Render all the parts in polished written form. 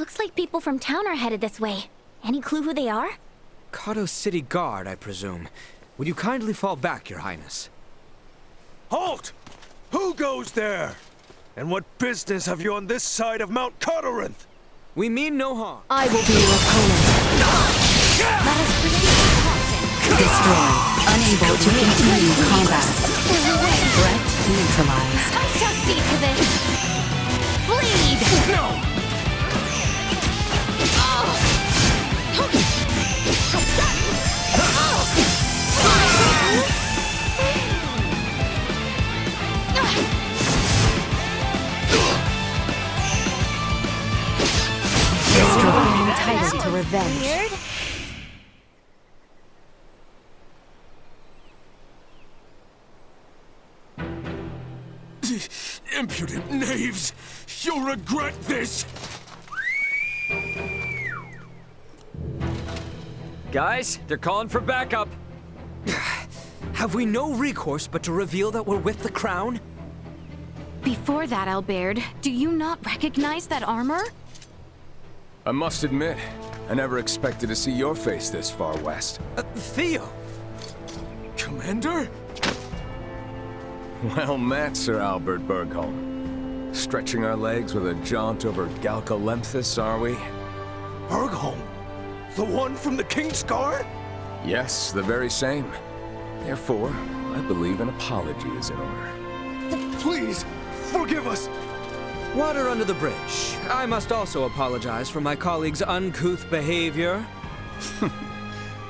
Looks like people from town are headed this way. Any clue who they are? Kato City Guard, I presume. Would you kindly fall back, Your Highness? Halt! Who goes there? And what business have you on this side of Mount Cotorinth? We mean no harm. I will be your opponent. Let us proceed with caution. Destroyed. Unable to continue combat. Threat neutralized. I shall see to this. Bleed! No! Destroyed. Entitled to revenge. Weird. Impudent knaves! You'll regret this! Guys, they're calling for backup. Have we no recourse but to reveal that we're with the Crown? Before that, Albert, do you not recognize that armor? I must admit, I never expected to see your face this far west. Theo! Commander? Well met, Sir Albert Bergholm. Stretching our legs with a jaunt over Galcalemthus, are we? Bergholm? The one from the King's Guard? Yes, the very same. Therefore, I believe an apology is in order. Please, forgive us! Water under the bridge. I must also apologize for my colleagues' uncouth behavior.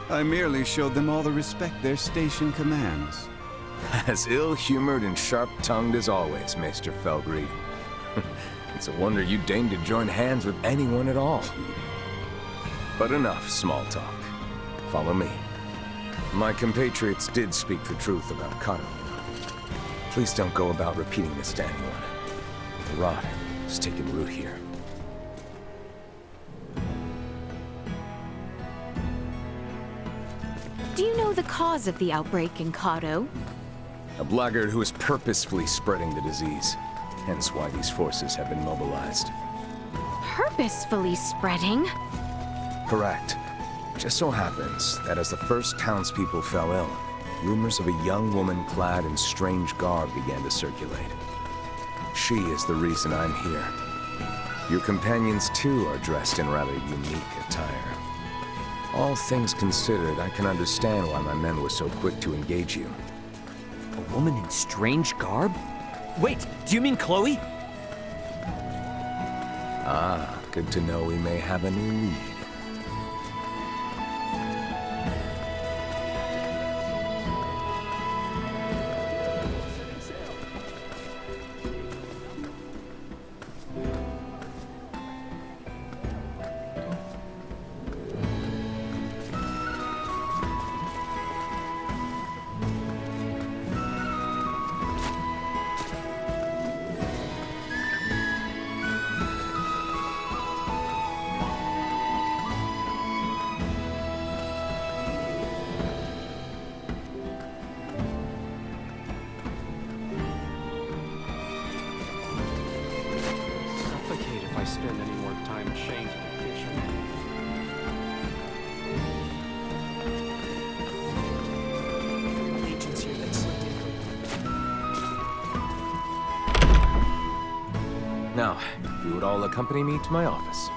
I merely showed them all the respect their station commands. As ill-humored and sharp-tongued as always, Maester Felgreed. It's a wonder you deigned to join hands with anyone at all. But enough small talk. Follow me. My compatriots did speak the truth about Kato. Please don't go about repeating this to anyone. The rot has taken root here. Do you know the cause of the outbreak in Kato? A blackguard who is purposefully spreading the disease. Hence why these forces have been mobilized. Purposefully spreading? Correct. Just so happens that as the first townspeople fell ill, rumors of a young woman clad in strange garb began to circulate. She is the reason I'm here. Your companions too are dressed in rather unique attire. All things considered, I can understand why my men were so quick to engage you. A woman in strange garb? Wait, do you mean Chloe? Ah, good to know we may have a new lead. Suffocate if I spend any more time ashamed of the kitchen. Allegiance here that's so different. Now, if you would all accompany me to my office.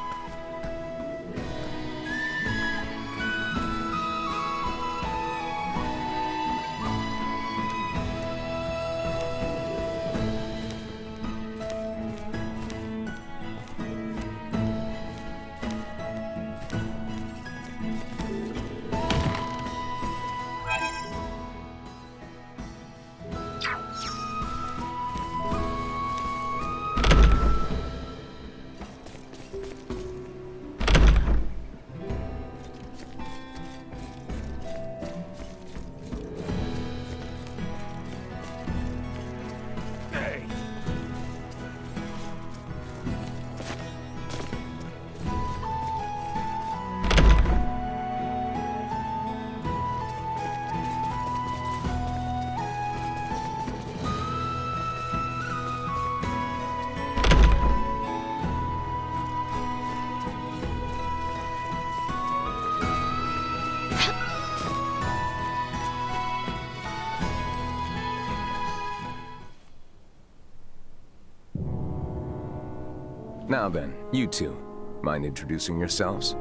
Now then, you two, mind introducing yourselves?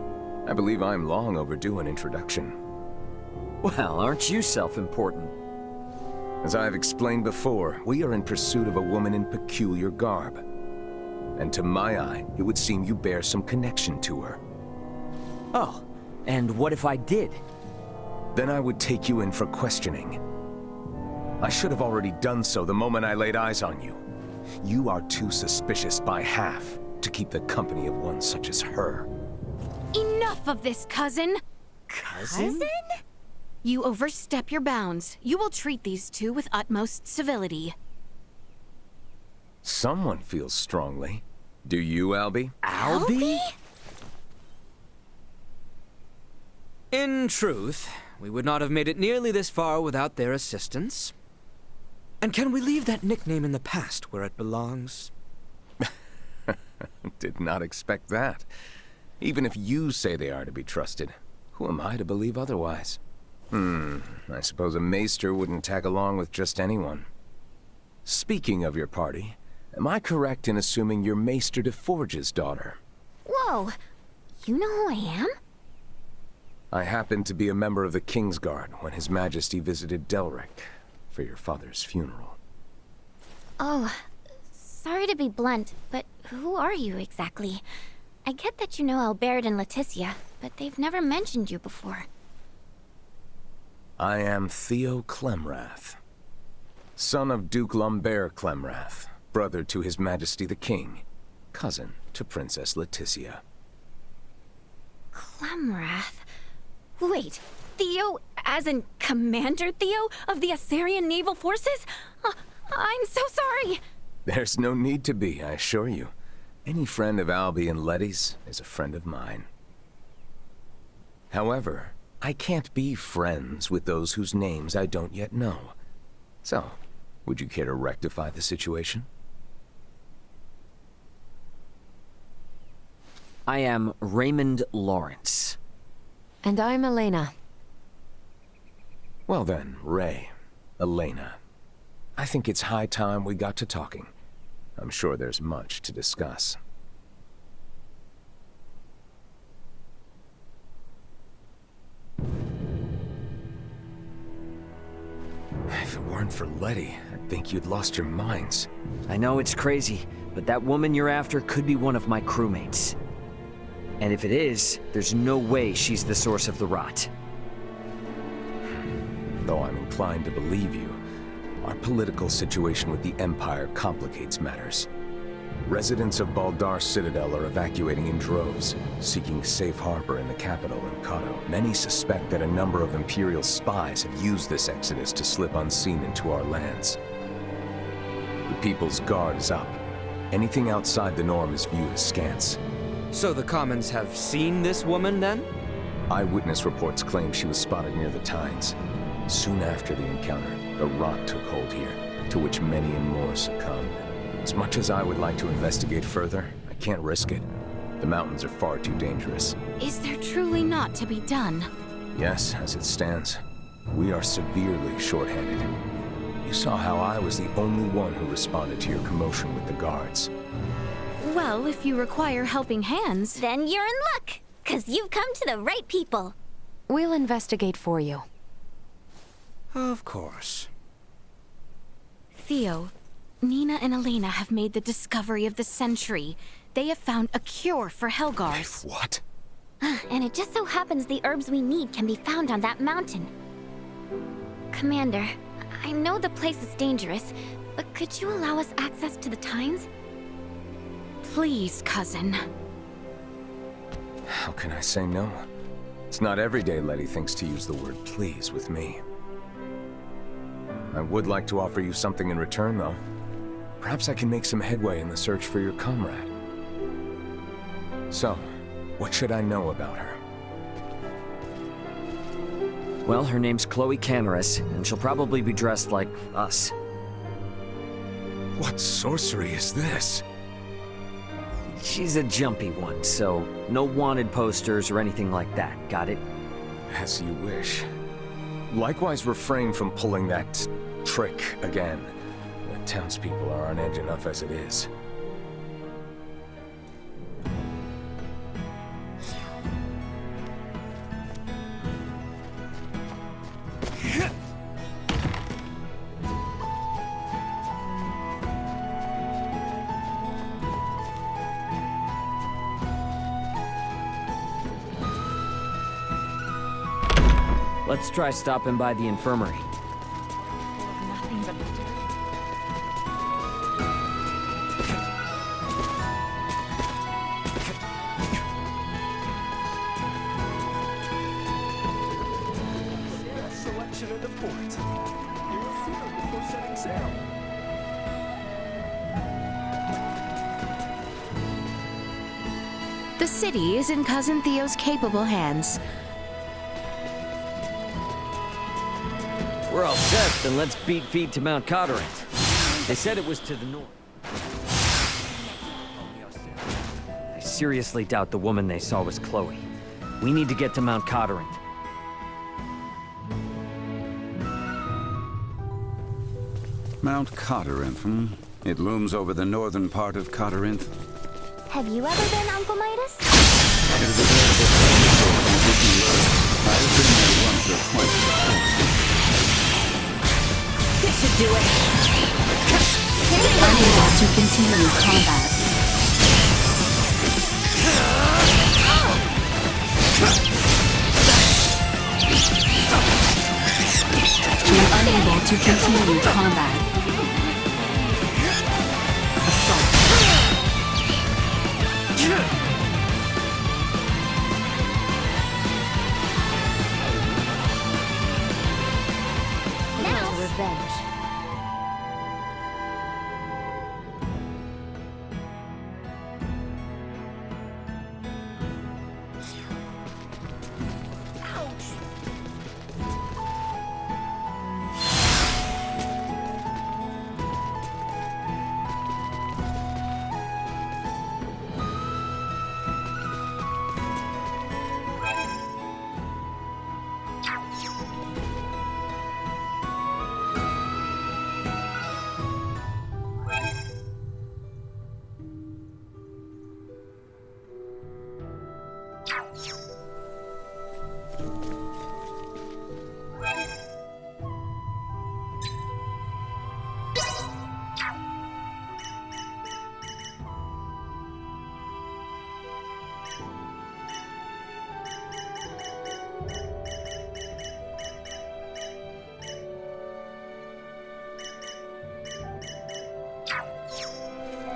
I believe I'm long overdue an introduction. Well, aren't you self-important? As I have explained before, we are in pursuit of a woman in peculiar garb. And to my eye, it would seem you bear some connection to her. Oh, and what if I did? Then I would take you in for questioning. I should have already done so the moment I laid eyes on you. You are too suspicious by half to keep the company of one such as her. Enough of this, cousin! Cousin? You overstep your bounds. You will treat these two with utmost civility. Someone feels strongly. Do you, Albie? Albie? In truth, we would not have made it nearly this far without their assistance. And can we leave that nickname in the past where it belongs? Did not expect that. Even if you say they are to be trusted, who am I to believe otherwise? I suppose a maester wouldn't tag along with just anyone. Speaking of your party, am I correct in assuming you're Maester de Forge's daughter? Whoa, you know who I am? I happened to be a member of the Kingsguard when His Majesty visited Delric for your father's funeral. Oh, sorry to be blunt, but who are you exactly? I get that you know Albert and Leticia, but they've never mentioned you before. I am Theo Clemrath, son of Duke Lambert Clemrath, brother to His Majesty the King, cousin to Princess Leticia. Clemrath? Wait, Theo, as in Commander Theo of the Assyrian Naval Forces? I'm so sorry! There's no need to be, I assure you. Any friend of Albie and Letty's is a friend of mine. However, I can't be friends with those whose names I don't yet know. So, would you care to rectify the situation? I am Raymond Lawrence. And I'm Elena. Well then, Ray, Elena. I think it's high time we got to talking. I'm sure there's much to discuss. If it weren't for Letty, I'd think you'd lost your minds. I know it's crazy, but that woman you're after could be one of my crewmates. And if it is, there's no way she's the source of the rot. Though I'm inclined to believe you, our political situation with the Empire complicates matters. Residents of Baldar Citadel are evacuating in droves, seeking safe harbor in the capital in Kato. Many suspect that a number of Imperial spies have used this exodus to slip unseen into our lands. The People's Guard is up. Anything outside the norm is viewed askance. So the Commons have seen this woman, then? Eyewitness reports claim she was spotted near the Tines. Soon after the encounter, the rot took hold here, to which many and more succumbed. As much as I would like to investigate further, I can't risk it. The mountains are far too dangerous. Is there truly not to be done? Yes, as it stands. We are severely short-handed. You saw how I was the only one who responded to your commotion with the guards. Well, if you require helping hands... Then you're in luck, 'cause you've come to the right people. We'll investigate for you. Of course. Theo, Nina and Elena have made the discovery of the century. They have found a cure for Helgars. What? And it just so happens the herbs we need can be found on that mountain. Commander, I know the place is dangerous, but could you allow us access to the Tines? Please, cousin. How can I say no? It's not every day Letty thinks to use the word please with me. I would like to offer you something in return, though. Perhaps I can make some headway in the search for your comrade. So, what should I know about her? Well, her name's Chloe Canaris, and she'll probably be dressed like us. What sorcery is this? She's a jumpy one, so no wanted posters or anything like that, got it? As you wish. Likewise, refrain from pulling that trick again. The townspeople are on edge enough as it is. Let's try stopping by the infirmary. Nothing but Selection of the port. You will see them before setting sail. The city is in Cousin Theo's capable hands. We're all set, then let's beat feet to Mount Codorant. They said it was to the north. I seriously doubt the woman they saw was Chloe. We need to get to Mount Codorant. Mount Codorant, hmm? It looms over the northern part of Codorant. Have you ever been, Uncle Midas? It is a veritable I have been there once or twice before. This should do it. Unable to continue combat. We're unable to continue combat. Assault. Now, Revenge.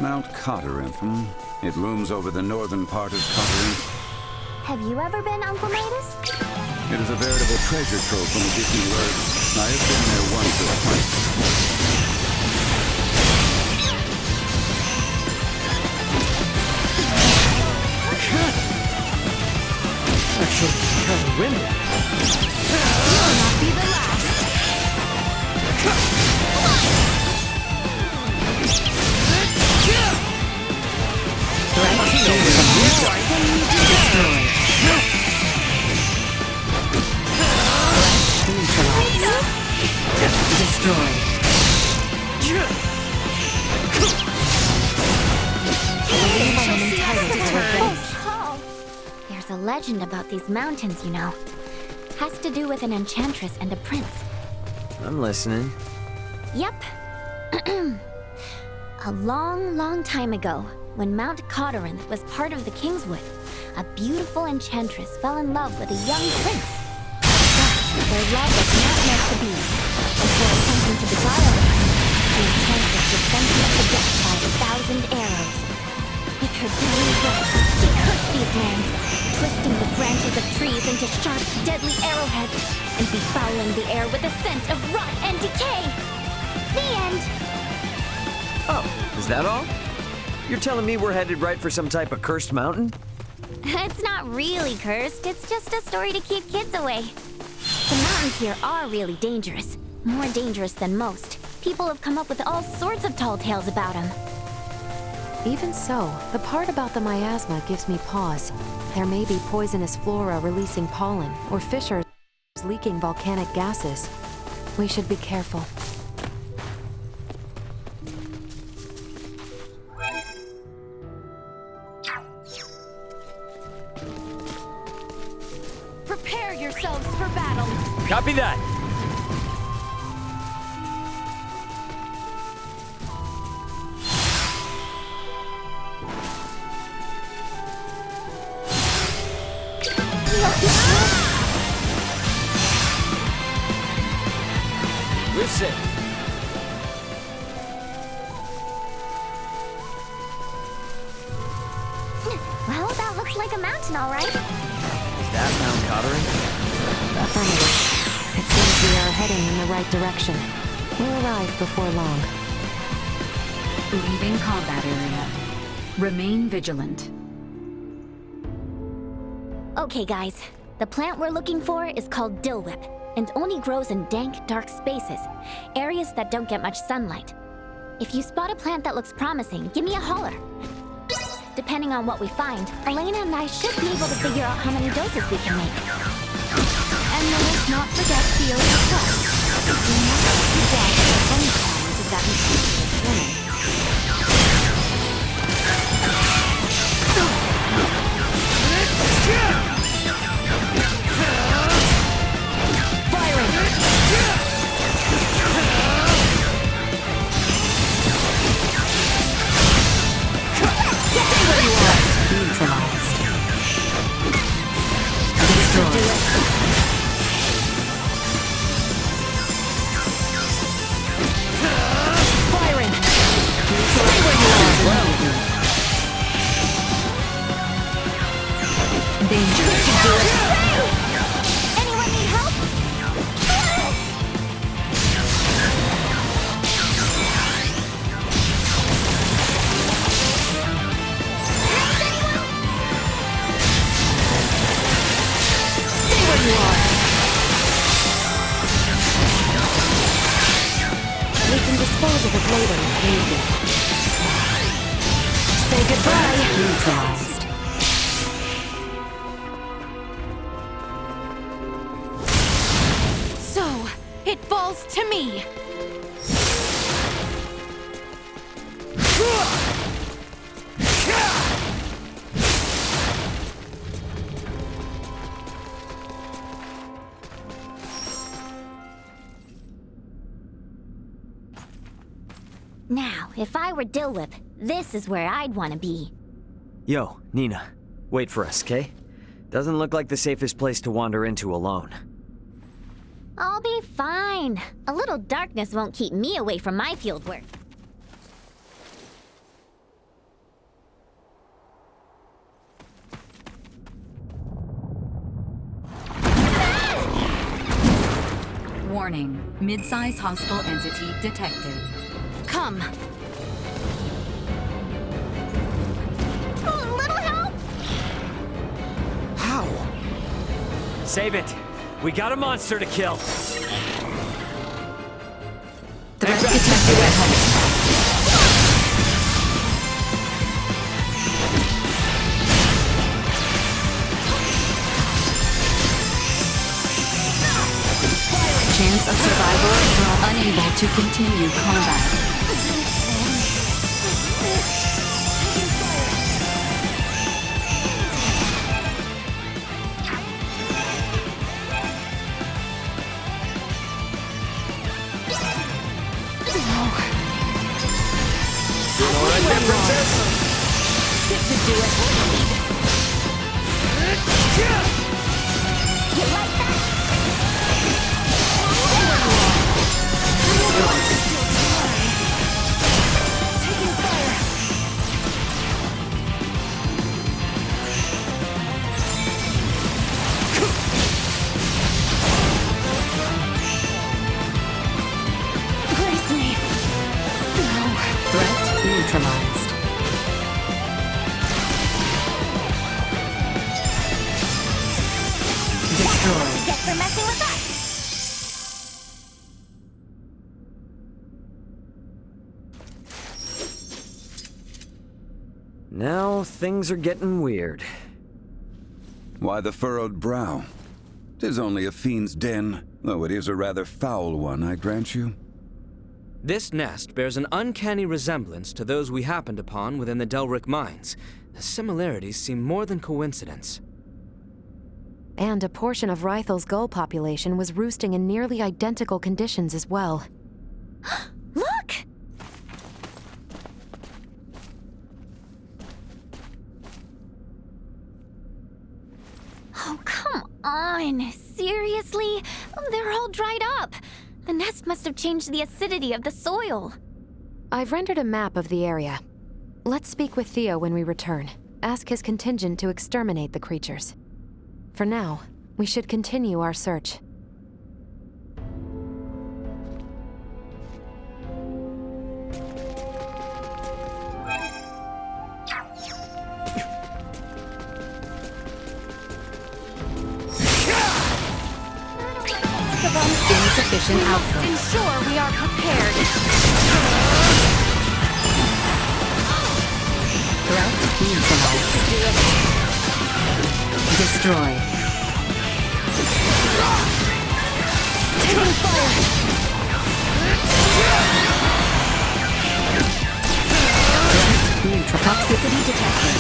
Mount Codorant, hmm? It looms over the northern part of Codorant. have you ever been, Uncle Midas? It is a veritable treasure trove from Disney World. I have been there once or twice before. Actually, kind of windy. You'll not be the last. There's a legend about these mountains, you know. Has to do with an enchantress and a prince. I'm listening. Yep. A long, long time ago, when Mount Codorant was part of the Kingswood, a beautiful enchantress fell in love with a young prince. But their love was not meant to be. Before attempting to beguile the prince, the enchantress was sentenced to death by 1,000 arrows. With her deadly breath, she cursed these lands, twisting the branches of trees into sharp, deadly arrowheads, and befouling the air with a scent of rot and decay. The end. Oh, is that all? You're telling me we're headed right for some type of cursed mountain? It's not really cursed, it's just a story to keep kids away. The mountains here are really dangerous. More dangerous than most. People have come up with all sorts of tall tales about them. Even so, the part about the miasma gives me pause. There may be poisonous flora releasing pollen, or fissures leaking volcanic gases. We should be careful. Prepare yourselves for battle. Copy that. safe. Well, that looks like a mountain, all right. Is that Mount Cotterin? Affirmative. It seems we are heading in the right direction. We'll arrive before long. Leaving combat area. Remain vigilant. Okay, guys. The plant we're looking for is called dill whip, and only grows in dank, dark spaces, areas that don't get much sunlight. If you spot a plant that looks promising, give me a holler. Depending on what we find, Elena and I should be able to figure out how many doses we can make. And let's not forget Theo's trust. Do not forget the funny times of that mysterious woman. Neutralized. Destroyed. Firing! Danger. Anyone need help? We can dispose of it later if needed. Say goodbye. Neutralized. So, it falls to me. Now, if I were Dill Whip, this is where I'd want to be. Yo, Nina. Wait for us, okay? Doesn't look like the safest place to wander into alone. I'll be fine. A little darkness won't keep me away from my field work. Warning. Mid-size hostile entity detected. Come. Oh, little help! How? Save it! We got a monster to kill! Threat detected at home. Chance of survival unable to continue combat. Threat neutralized. Destroyed. Get for messing with us! Now things are getting weird. Why the furrowed brow? 'Tis only a fiend's den, though it is a rather foul one, I grant you. This nest bears an uncanny resemblance to those we happened upon within the Delric mines. The similarities seem more than coincidence. And a portion of Rythel's gull population was roosting in nearly identical conditions as well. Look! Oh, come on. Seriously? They're all dried up. The nest must have changed the acidity of the soil. I've rendered a map of the area. Let's speak with Theo when we return. Ask his contingent to exterminate the creatures. For now, we should continue our search. Insufficient output. Ensure we are prepared. Threat neutralized. Destroy. Taking fire. Threat neutral. Toxicity detected.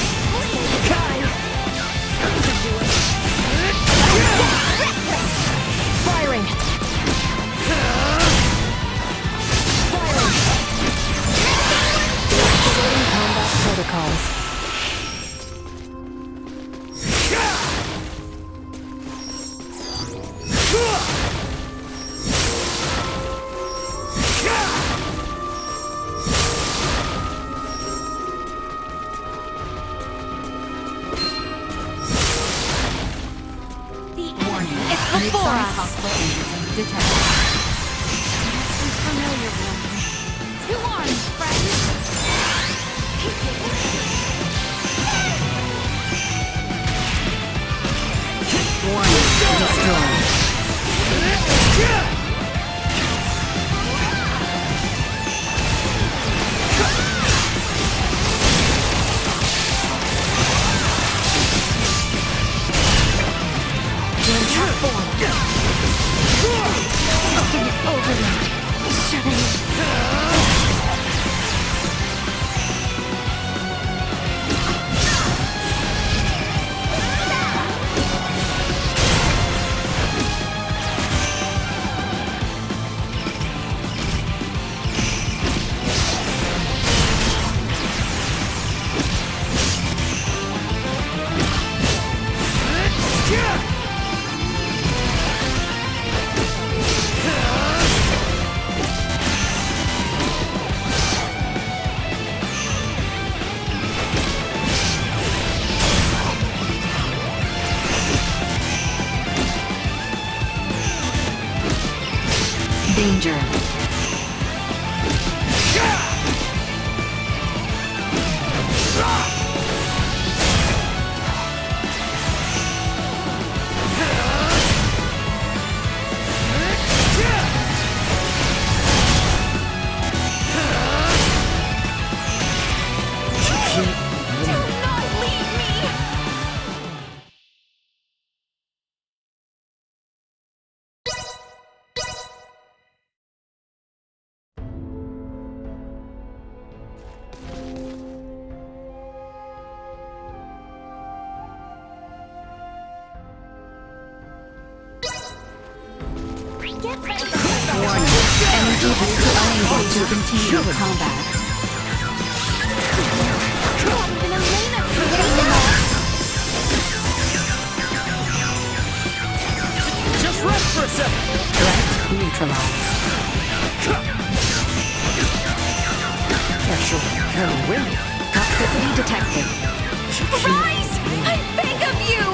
Firing. Deactivating combat protocols. It's before us. Detected. Familiar one. To arms, friends. Warning. Destroy. Danger. Energy booster unable to continue combat. Just rest for a second. Threat neutralized. Careful, wind. Toxicity detected. Rise! I beg of you!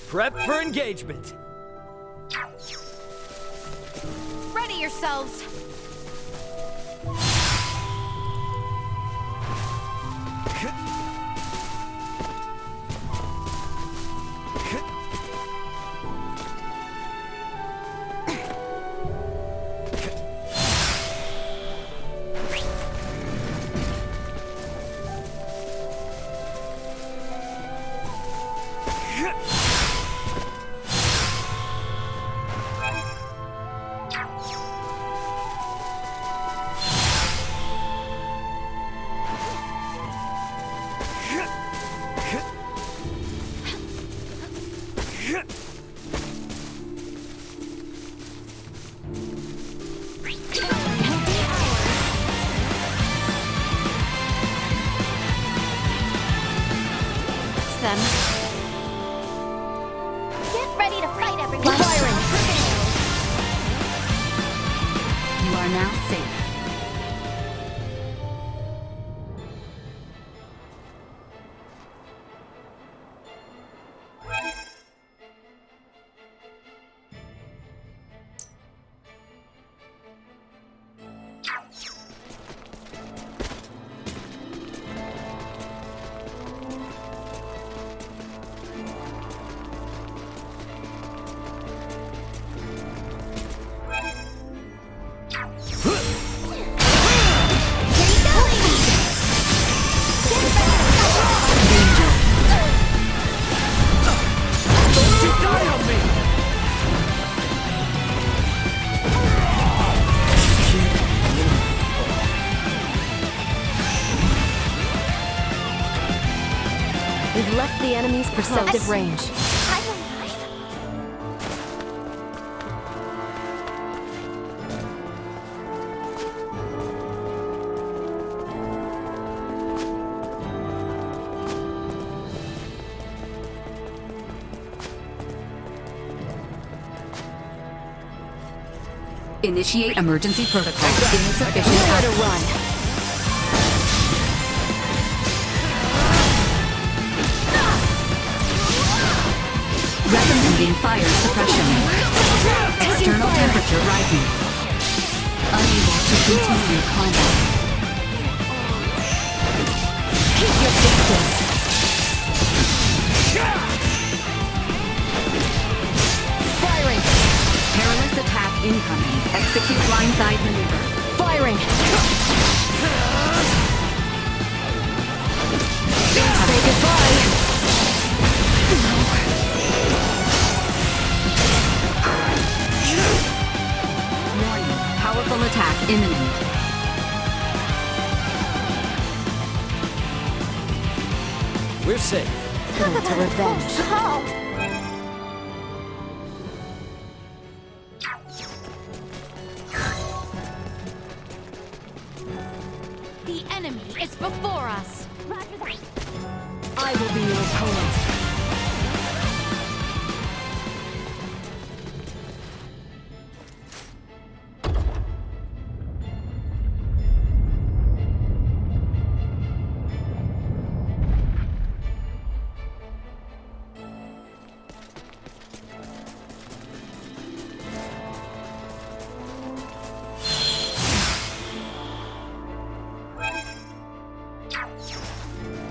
Prep for engagement. Ready yourselves. now safe. We've left the enemy's perceptive range. Initiate emergency protocol. Insufficient Nowhere to access. run. Recommending fire suppression. External temperature rising. Unable to continue combat. Keep your distance. Firing. Perilous attack incoming. Execute blindside maneuver. Firing. Say goodbye. Warning. Powerful attack imminent. We're safe. Going to revenge. The enemy is before us. I will be your opponent.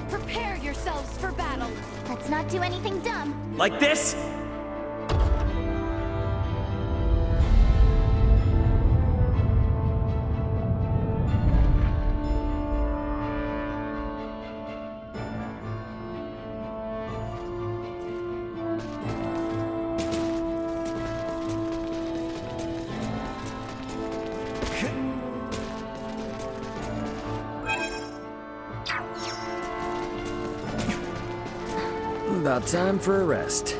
Prepare yourselves for battle. Let's not do anything dumb. Like this? About time for a rest.